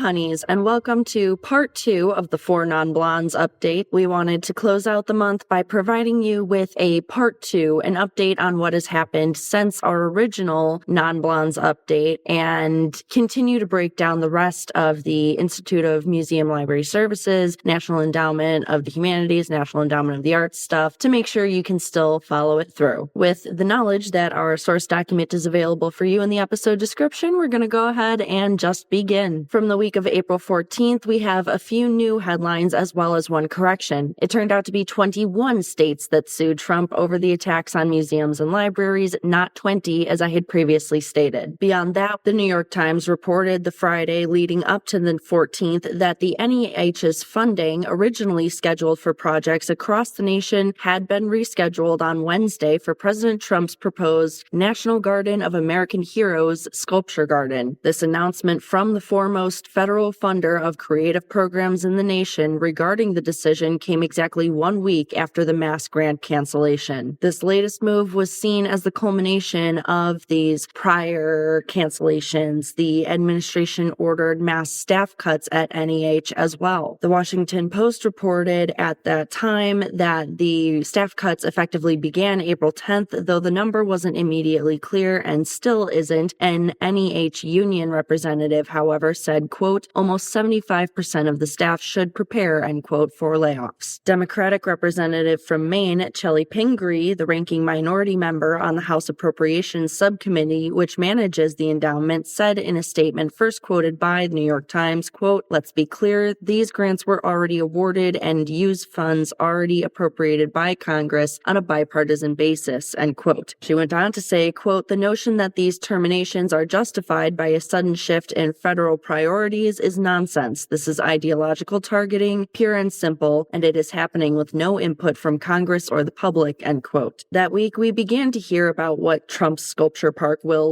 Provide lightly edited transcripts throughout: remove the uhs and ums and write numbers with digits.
honeys, and welcome to part 2 of the 4 Non-Blondes update. We wanted to close out the month by providing you with a part 2, an update on what has happened since our original Non-Blondes update, and continue to break down the rest of the Institute of Museum Library Services, National Endowment of the Humanities, National Endowment of the Arts stuff to make sure you can still follow it through. With the knowledge that our source document is available for you in the episode description, we're going to go ahead and just begin. From the week of April 14th, we have a few new headlines as well as one correction. It turned out to be 21 states that sued Trump over the attacks on museums and libraries, not 20 as I had previously stated. Beyond that, the New York Times reported the Friday leading up to the 14th that the NEH's funding originally scheduled for projects across the nation had been rescheduled on Wednesday for President Trump's proposed National Garden of American Heroes sculpture garden. This announcement from the foremost federal funder of creative programs in the nation regarding the decision came exactly 1 week after the mass grant cancellation. This latest move was seen as the culmination of these prior cancellations. The administration ordered mass staff cuts at NEH as well. The Washington Post reported at that time that the staff cuts effectively began April 10th, though the number wasn't immediately clear and still isn't. An NEH union representative, however, said, quote, almost 75% of the staff should prepare, end quote, for layoffs. Democratic representative from Maine, Chellie Pingree, the ranking minority member on the House Appropriations Subcommittee, which manages the endowment, said in a statement first quoted by the New York Times, quote, let's be clear, these grants were already awarded and use funds already appropriated by Congress on a bipartisan basis, end quote. She went on to say, quote, the notion that these terminations are justified by a sudden shift in federal priorities is nonsense. This is ideological targeting, pure and simple, and it is happening with no input from Congress or the public, end quote. That week, we began to hear about what Trump's sculpture park will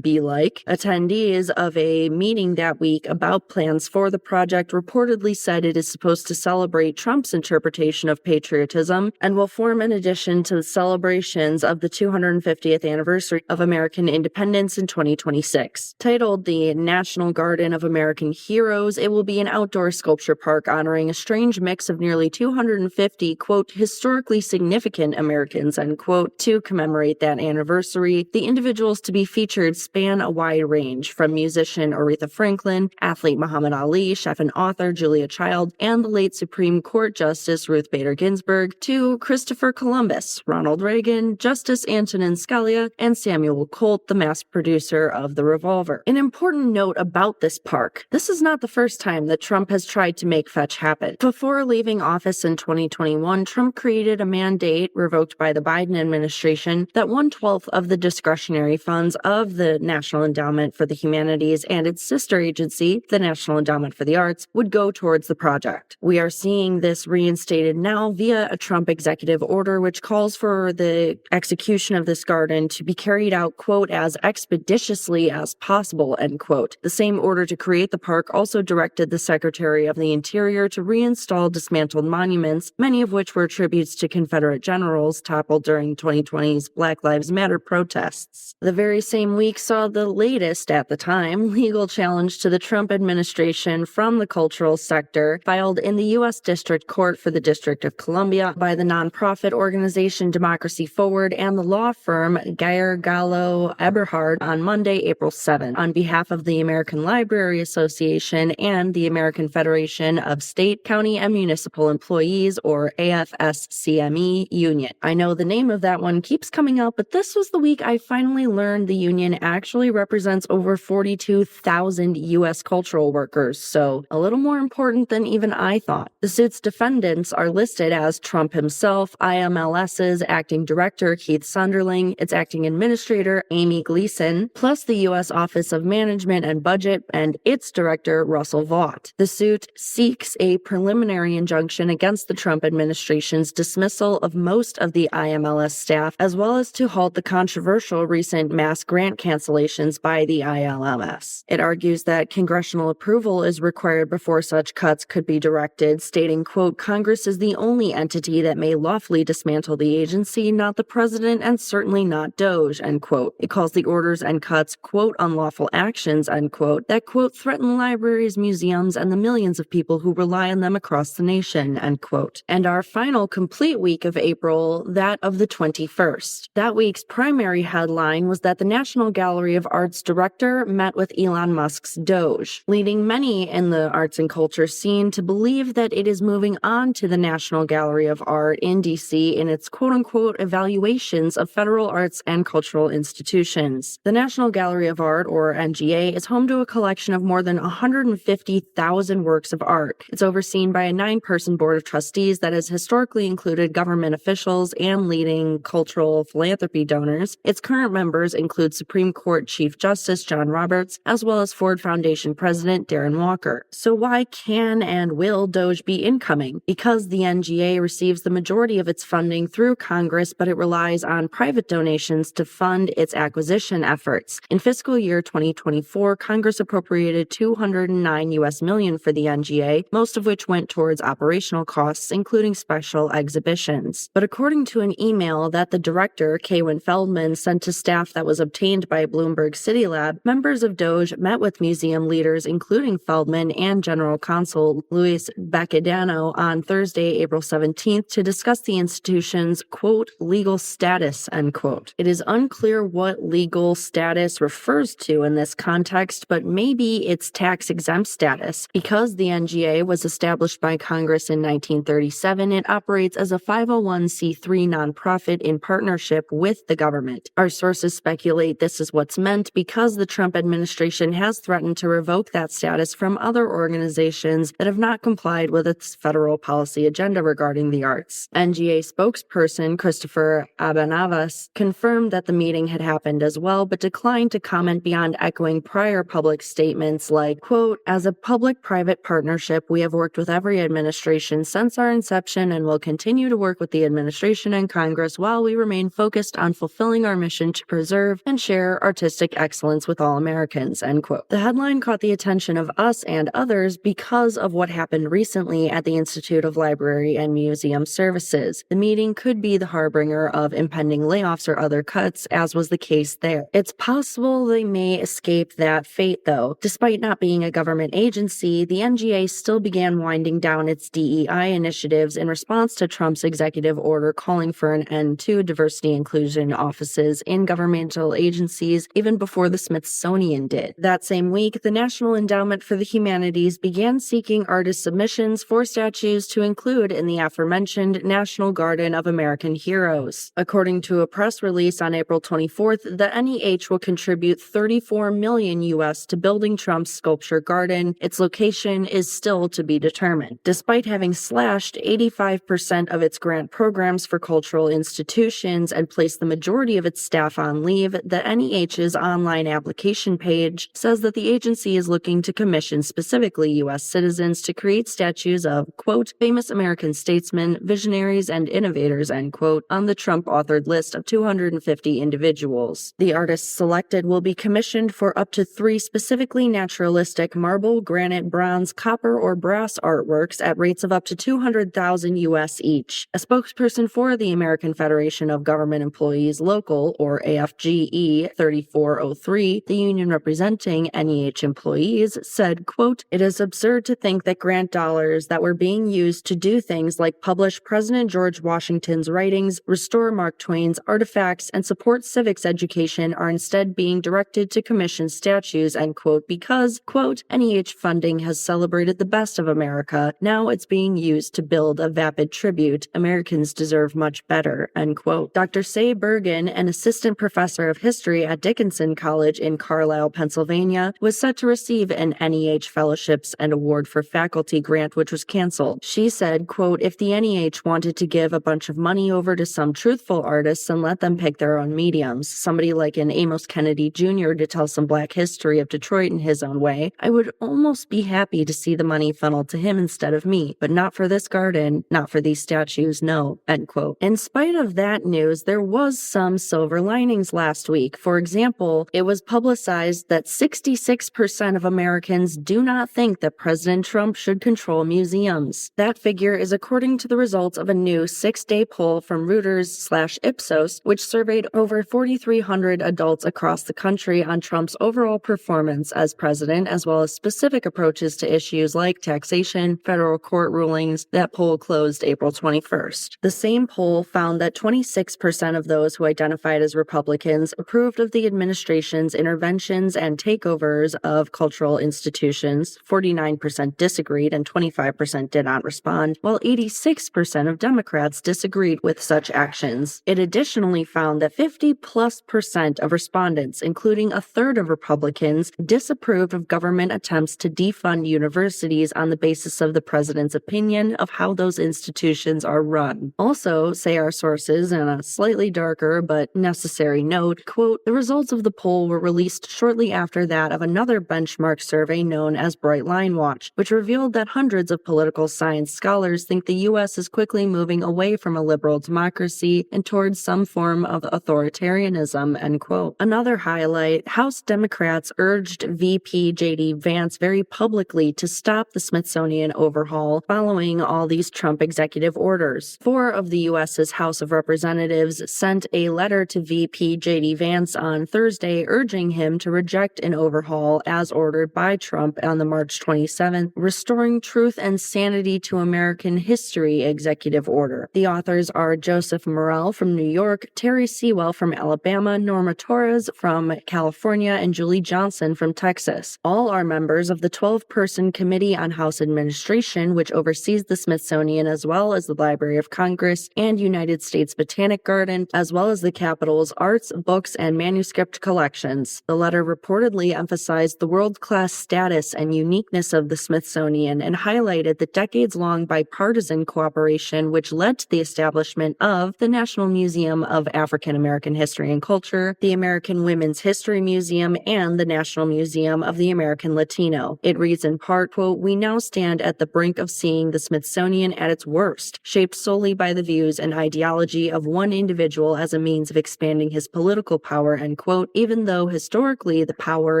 be like. Attendees of a meeting that week about plans for the project reportedly said it is supposed to celebrate Trump's interpretation of patriotism and will form an addition to the celebrations of the 250th anniversary of American independence in 2026. Titled the National Garden of American Heroes, it will be an outdoor sculpture park honoring a strange mix of nearly 250, quote, historically significant Americans, end quote, to commemorate that anniversary. The individuals to be featured span a wide range, from musician Aretha Franklin, athlete Muhammad Ali, chef and author Julia Child, and the late Supreme Court Justice Ruth Bader Ginsburg, to Christopher Columbus, Ronald Reagan, Justice Antonin Scalia, and Samuel Colt, the mass producer of the revolver. An important note about this park: this is not the first time that Trump has tried to make fetch happen. Before leaving office in 2021, Trump created a mandate, revoked by the Biden administration, that 1/12 of the discretionary funds of the National Endowment for the Humanities and its sister agency, the National Endowment for the Arts, would go towards the project. We are seeing this reinstated now via a Trump executive order, which calls for the execution of this garden to be carried out, quote, as expeditiously as possible, end quote. The same order to create the park also directed the Secretary of the Interior to reinstall dismantled monuments, many of which were tributes to Confederate generals toppled during 2020's Black Lives Matter protests. The very same week saw the latest, at the time, legal challenge to the Trump administration from the cultural sector filed in the U.S. District Court for the District of Columbia by the nonprofit organization Democracy Forward and the law firm Geyer Gallo Eberhard on Monday, April 7th, on behalf of the American Library Association and the American Federation of State, County, and Municipal Employees, or AFSCME Union. I know the name of that one keeps coming up, but this was the week I finally learned the union actually represents over 42,000 U.S. cultural workers, so a little more important than even I thought. The suit's defendants are listed as Trump himself, IMLS's acting director Keith Sunderling, its acting administrator Amy Gleason, plus the U.S. Office of Management and Budget and its director Russell Vought. The suit seeks a preliminary injunction against the Trump administration's dismissal of most of the IMLS staff, as well as to halt the controversial recent mass grant cancellations by the ILMS. It argues that congressional approval is required before such cuts could be directed, stating, quote, Congress is the only entity that may lawfully dismantle the agency, not the president, and certainly not DOJ, end quote. It calls the orders and cuts, quote, unlawful actions, end quote, that, quote, threaten libraries, museums, and the millions of people who rely on them across the nation, end quote. And our final complete week of April, that of the 21st. That week's primary headline was that the National Gallery of Art's director met with Elon Musk's Doge, leading many in the arts and culture scene to believe that it is moving on to the National Gallery of Art in D.C. in its quote-unquote evaluations of federal arts and cultural institutions. The National Gallery of Art, or NGA, is home to a collection of more than 150,000 works of art. It's overseen by a 9-person board of trustees that has historically included government officials and leading cultural philanthropy donors. Its current members include Supreme Court Chief Justice John Roberts, as well as Ford Foundation President Darren Walker. So why can and will Doge be incoming? Because the NGA receives the majority of its funding through Congress, but it relies on private donations to fund its acquisition efforts. In fiscal year 2024, Congress appropriated $209 million for the NGA, most of which went towards operational costs, including special exhibitions. But according to an email that the director, Kaywin Feldman, sent to staff that was obtained by Bloomberg City Lab, members of Doge met with museum leaders, including Feldman and General Counsel Luis Baquedano, on Thursday, April 17th, to discuss the institution's, quote, legal status, end quote. It is unclear what legal status refers to in this context, but maybe its tax-exempt status. Because the NGA was established by Congress in 1937, it operates as a 501c3 nonprofit in partnership with the government. Our sources speculate this is what's meant because the Trump administration has threatened to revoke that status from other organizations that have not complied with its federal policy agenda regarding the arts. NGA spokesperson Christopher Abanavas confirmed that the meeting had happened as well, but declined to comment beyond echoing prior public statements like, quote, as a public-private partnership, we have worked with every administration since our inception and will continue to work with the administration and Congress while we remain focused on fulfilling our mission to preserve and share artistic excellence with all Americans, end quote. The headline caught the attention of us and others because of what happened recently at the Institute of Library and Museum Services. The meeting could be the harbinger of impending layoffs or other cuts, as was the case there. It's possible they may escape that fate, though. Despite not being a government agency, the NGA still began winding down its DEI initiatives in response to Trump's executive order calling for an end to diversity inclusion offices in governmental agencies even before the Smithsonian did. That same week, the National Endowment for the Humanities began seeking artist submissions for statues to include in the aforementioned National Garden of American Heroes. According to a press release on April 24th, the NEH will contribute $34 million to building Trump's sculpture garden. Its location is still to be determined. Despite having slashed 85% of its grant programs for cultural institutions and placed the majority of its staff on leave, the NEH's online application page says that the agency is looking to commission specifically U.S. citizens to create statues of, quote, famous American statesmen, visionaries, and innovators, end quote, on the Trump-authored list of 250 individuals. The artists selected will be commissioned for up to 3 specifically naturalistic marble, granite, bronze, copper, or brass artworks at rates of up to $200,000 U.S. each. A spokesperson for the American Federation of Government Employees Local, or AFGE 3403, the union representing NEH employees, said, quote, it is absurd to think that grant dollars that were being used to do things like publish President George Washington's writings, restore Mark Twain's artifacts, and support civics education are instead being directed to commission statues, end quote, because, quote, NEH funding has celebrated the best of America. Now it's being used to build a vapid tribute. Americans deserve much better, end quote. Dr. Say Bergen, an assistant professor of history at Dickinson College in Carlisle, Pennsylvania, was set to receive an NEH Fellowships and Award for Faculty grant, which was canceled. She said, quote, if the NEH wanted to give a bunch of money over to some truthful artists and let them pick their own mediums, somebody like an Amos Kennedy Jr. to tell some Black history of Detroit in his own way, I would almost be happy to see the money funneled to him instead of me, but not for this garden, not for these statues, no, end quote. In spite of that news, there was some silver linings last week. For example, it was publicized that 66% of Americans do not think that President Trump should control museums. That figure is according to the results of a new 6-day poll from Reuters/Ipsos, which surveyed over 4,300 adults across the country on Trump's overall performance as president. president, as well as specific approaches to issues like taxation, federal court rulings. That poll closed April 21st. The same poll found that 26% of those who identified as Republicans approved of the administration's interventions and takeovers of cultural institutions, 49% disagreed, and 25% did not respond, while 86% of Democrats disagreed with such actions. It additionally found that 50+% of respondents, including a third of Republicans, disapproved of government attempts to defund universities on the basis of the president's opinion of how those institutions are run. Also, say our sources, in a slightly darker but necessary note, quote, the results of the poll were released shortly after that of another benchmark survey known as Bright Line Watch, which revealed that hundreds of political science scholars think the U.S. is quickly moving away from a liberal democracy and towards some form of authoritarianism, end quote. Another highlight, House Democrats urged VP J.D. Vance very publicly to stop the Smithsonian overhaul following all these Trump executive orders. 4 of the U.S.'s House of Representatives sent a letter to VP J.D. Vance on Thursday urging him to reject an overhaul as ordered by Trump on the March 27th, Restoring Truth and Sanity to American History executive order. The authors are Joseph Morell from New York, Terry Sewell from Alabama, Norma Torres from California, and Julie Johnson from Texas. All are members of the 12-person Committee on House Administration, which oversees the Smithsonian as well as the Library of Congress and United States Botanic Garden, as well as the Capitol's arts, books, and manuscript collections. The letter reportedly emphasized the world-class status and uniqueness of the Smithsonian and highlighted the decades-long bipartisan cooperation which led to the establishment of the National Museum of African American History and Culture, the American Women's History Museum, and the National Museum of the American Latino. It reads in part, quote, we now stand at the brink of seeing the Smithsonian at its worst, shaped solely by the views and ideology of one individual as a means of expanding his political power, end quote, even though historically the power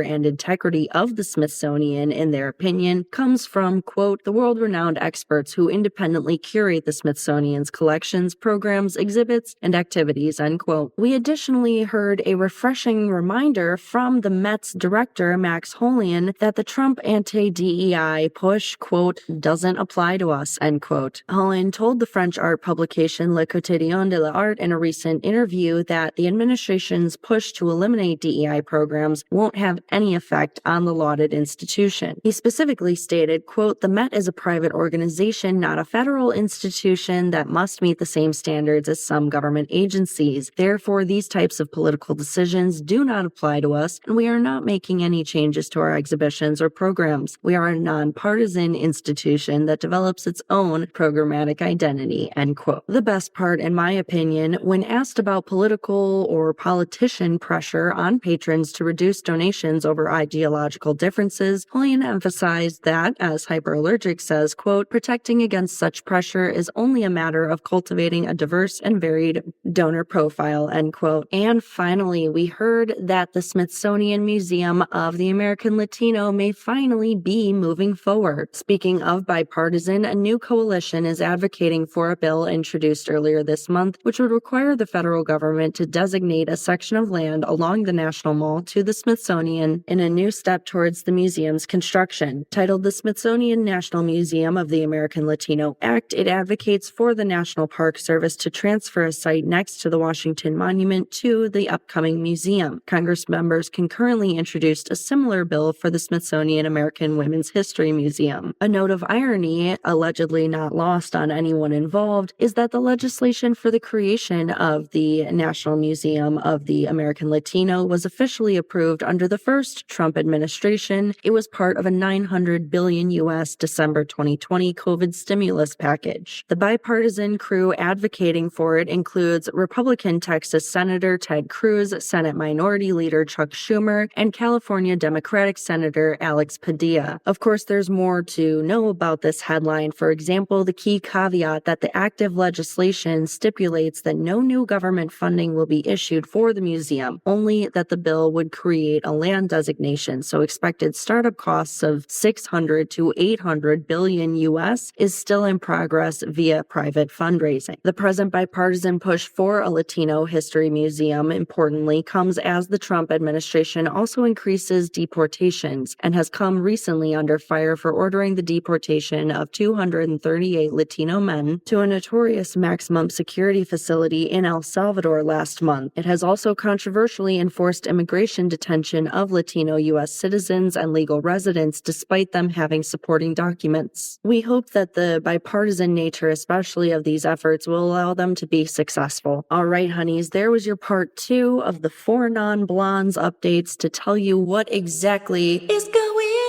and integrity of the Smithsonian, in their opinion, comes from, quote, the world-renowned experts who independently curate the Smithsonian's collections, programs, exhibits, and activities, end quote. We additionally heard a refreshing reminder from the Met's director, Max Holian, that the Trump anti-DEI push, quote, doesn't apply to us, end quote. Holian told the French art publication Le Quotidien de l'Art in a recent interview that the administration's push to eliminate DEI programs won't have any effect on the lauded institution. He specifically stated, quote, the Met is a private organization, not a federal institution that must meet the same standards as some government agencies. Therefore, these types of political decisions do not apply to us, and we are not making any changes to our exhibitions or programs. We are a nonpartisan institution that develops its own programmatic identity, end quote. The best part, in my opinion, when asked about political or politician pressure on patrons to reduce donations over ideological differences, Holian emphasized that, as Hyperallergic says, quote, protecting against such pressure is only a matter of cultivating a diverse and varied donor profile, end quote. And finally, we heard that the Smithsonian Museum of the American Latino may finally be moving forward. Speaking of bipartisan, a new coalition is advocating for a bill introduced earlier this month, which would require the federal government to designate a section of land along the National Mall to the Smithsonian in a new step towards the museum's construction. Titled the Smithsonian National Museum of the American Latino Act, it advocates for the National Park Service to transfer a site next to the Washington Monument to the upcoming museum. Congress members concurrently introduced a similar bill for the Smithsonian American Women's History Museum. A note of irony, allegedly not lost on anyone involved, is that the legislation for the creation of the National Museum of the American Latino was officially approved under the first Trump administration. It was part of a $900 billion U.S. December 2020 COVID stimulus package. The bipartisan crew advocating for it includes Republican Texas Senator Ted Cruz, Senate Minority Leader Chuck Schumer, and California Democratic Senator Alex Padilla. Of course, there's more to know about this headline. For example, the key caveat that the active legislation stipulates that no new government funding will be issued for the museum, only that the bill would create a land designation, so expected startup costs of $600 to $800 billion U.S. is still in progress via private fundraising. The present bipartisan push for a Latino history museum, importantly, comes as the Trump administration also increases deportation deportations and has come recently under fire for ordering the deportation of 238 Latino men to a notorious maximum security facility in El Salvador last month. It has also controversially enforced immigration detention of Latino U.S. citizens and legal residents despite them having supporting documents. We hope that the bipartisan nature, especially of these efforts, will allow them to be successful. All right, honeys, there was your part 2 of the 4 non-blondes updates to tell you what exactly is going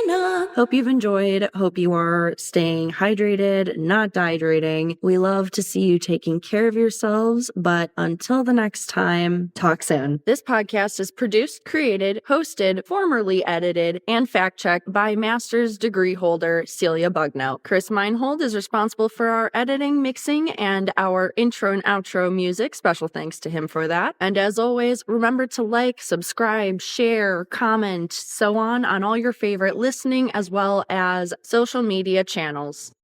on. Hope you've enjoyed. Hope you are staying hydrated, not dehydrating. We love to see you taking care of yourselves, but until the next time, talk soon. This podcast is produced, created, hosted, formerly edited, and fact-checked by master's degree holder Celia Bugnout. Chris Meinhold is responsible for our editing, mixing, and our intro and outro music. Special thanks to him for that. And as always, remember to like, subscribe, share, comment, so on all your favorite listening as well as social media channels.